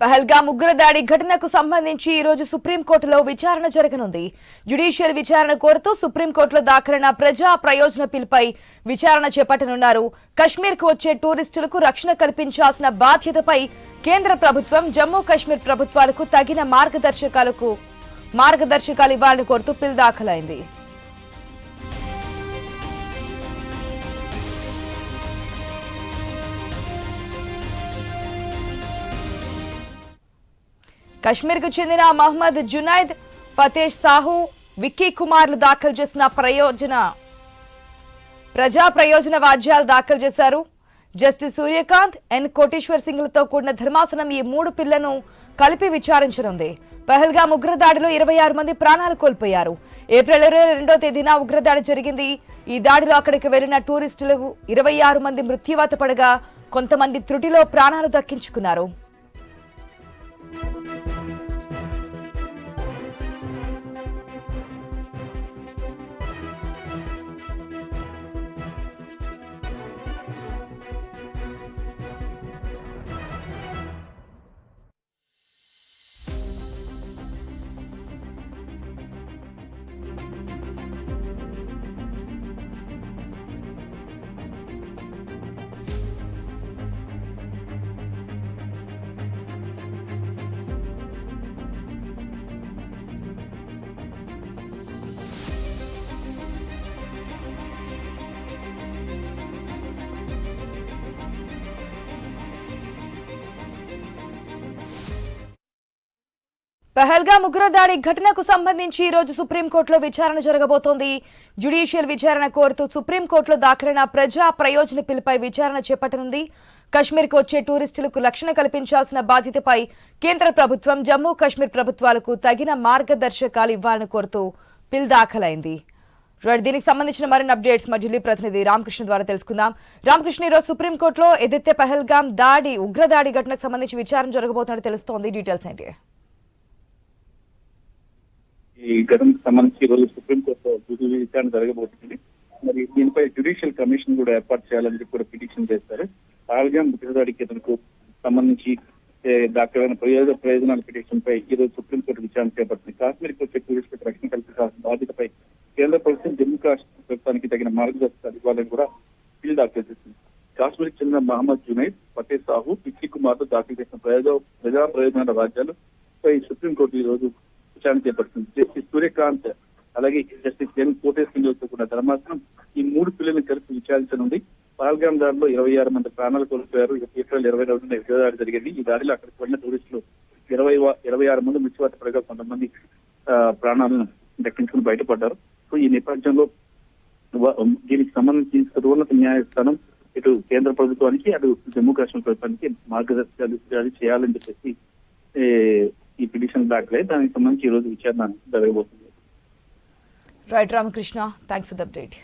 పహల్గామ్ ఉగ్రదాడి ఘటనకు సంబంధించి ఈ రోజు సుప్రీంకోర్టులో విచారణ జరగనుంది. జ్యుడిషియల్ విచారణ కోరుతూ సుప్రీంకోర్టులో దాఖలైన ప్రజా ప్రయోజన పిల్పై విచారణ చేపట్టనున్నారు. కశ్మీర్కు వచ్చే టూరిస్టులకు రక్షణ కల్పించాల్సిన బాధ్యతపై కేంద్ర ప్రభుత్వం జమ్మూ కశ్మీర్ ప్రభుత్వాలకు తగిన మార్గదర్శకాలు ఇవ్వాలని కోరుతూ పిల్ దాఖలైంది. కశ్మీర్ కు చెందిన మహమ్మద్ జునైద్, ఫతేష్ సాహు, విక్కీ కుమార్లు దాఖలు చేసిన ప్రజా ప్రయోజన వాద్యాలు దాఖలు చేశారు. జస్టిస్ సూర్యకాంత్, ఎన్ కోటేశ్వర్ సింగ్లతో కూడిన ధర్మాసనం ఈ 3 పిల్లను కలిపి విచారించనుంది. పహల్గామ్ ఉగ్రదాడిలో 26 మంది ప్రాణాలు కోల్పోయారు. ఏప్రిల్ 22వ తేదీన ఉగ్రదాడి జరిగింది. ఈ దాడిలో అక్కడికి వెళ్లిన టూరిస్టులకు 26 మంది మృత్యువాత పడగా కొంతమంది త్రుటిలో ప్రాణాలు దక్కించుకున్నారు. పహల్గామ్ ఉగ్రదాడి ఘటనకు సంబంధించి ఈ రోజు సుప్రీంకోర్టులో విచారణ జరగబోతోంది. జ్యుడిషియల్ విచారణ కోరుతూ సుప్రీంకోర్టులో దాఖలైన ప్రజా ప్రయోజన పిల్పై విచారణ చేపట్టనుంది. కశ్మీర్కు వచ్చే టూరిస్టులకు రక్షణ కల్పించాల్సిన బాధ్యతపై కేంద్ర ప్రభుత్వం జమ్మూ కశ్మీర్ ప్రభుత్వాలకు తగిన మార్గదర్శకాలు ఇవ్వాలని కోరుతూ పిల్ దాఖలైంది. దీనికి సంబంధించిన మరిన్ని అప్డేట్స్ మా ఢిల్లీ ప్రతినిధి రామకృష్ణ ద్వారా తెలుసుకుందాం. రామకృష్ణ, ఈరోజు సుప్రీంకోర్టులో ఏదైతే పహల్గామ్ ఉగ్రదాడి ఘటనకు సంబంధించి విచారణ జరగబోతున్నట్టు తెలుస్తోంది. డీటెయిల్స్ ఏంటి? ఈ ఘటనకు సంబంధించి ఈ రోజు సుప్రీంకోర్టులో విచారణ జరగబోతుంది. మరి దీనిపై జ్యుడిషియల్ కమిషన్ కూడా ఏర్పాటు చేయాలని చెప్పి కూడా పిటిషన్ చేస్తారు. పహల్గామ్ ఉగ్రదాడి ఘటనకు సంబంధించి దాఖలైన ప్రయోజనాల పిటిషన్ పై ఈ రోజు సుప్రీంకోర్టు విచారణ చేపడుతుంది. కాశ్మీర్కి వచ్చే టూరిస్టులకు రక్షణ కల్పించాల్సిన బాధ్యతపై కేంద్ర ప్రభుత్వం జమ్మూ కాశ్మీర్ ప్రభుత్వానికి తగిన మార్గదర్శకాలు ఇవ్వాలని కూడా బిల్ దాఖలు చేస్తుంది. కాశ్మీర్కి చెందిన మహమ్మద్ జునైద్, ఫతేష్ సాహు, విక్కీ కుమార్తో దాఖలు చేసిన ప్రజా ప్రయోజనాల రాజ్యాలపై సుప్రీంకోర్టు ఈ రోజు విచారణ చేపడుతుంది. జస్టిస్ సూర్యకాంత్ అలాగే జస్టిస్ ఎన్ కోటేశ్వర్ సింగ్లతో కూడిన ధర్మాసనం ఈ 3 పిల్లలను కలిపి విచారించనుంది. పహల్గామ్ దాడిలో 26 మంది ప్రాణాలు కోల్పోయారు. ఏప్రిల్ 22న ఉగ్రదాడి జరిగింది. ఈ దాడిలో అక్కడికి వెళ్ళిన టూరిస్టులు 26 మంది మృత్యువాత పడగా కొంతమంది ప్రాణాలను దక్కించుకుని బయటపడ్డారు. సో ఈ నేపథ్యంలో దీనికి సంబంధించి సర్వోన్నత న్యాయస్థానం ఇటు కేంద్ర ప్రభుత్వానికి అటు జమ్మూ కాశ్మీర్ ప్రభుత్వానికి మార్గదర్శకాలు జారీ చేయాలని చెప్పేసి ఈ పిటిషన్ దాఖలై దానికి సంబంధించి ఈ రోజు విచారణ జరగబోతుంది. Right Ramakrishna, thanks for the update.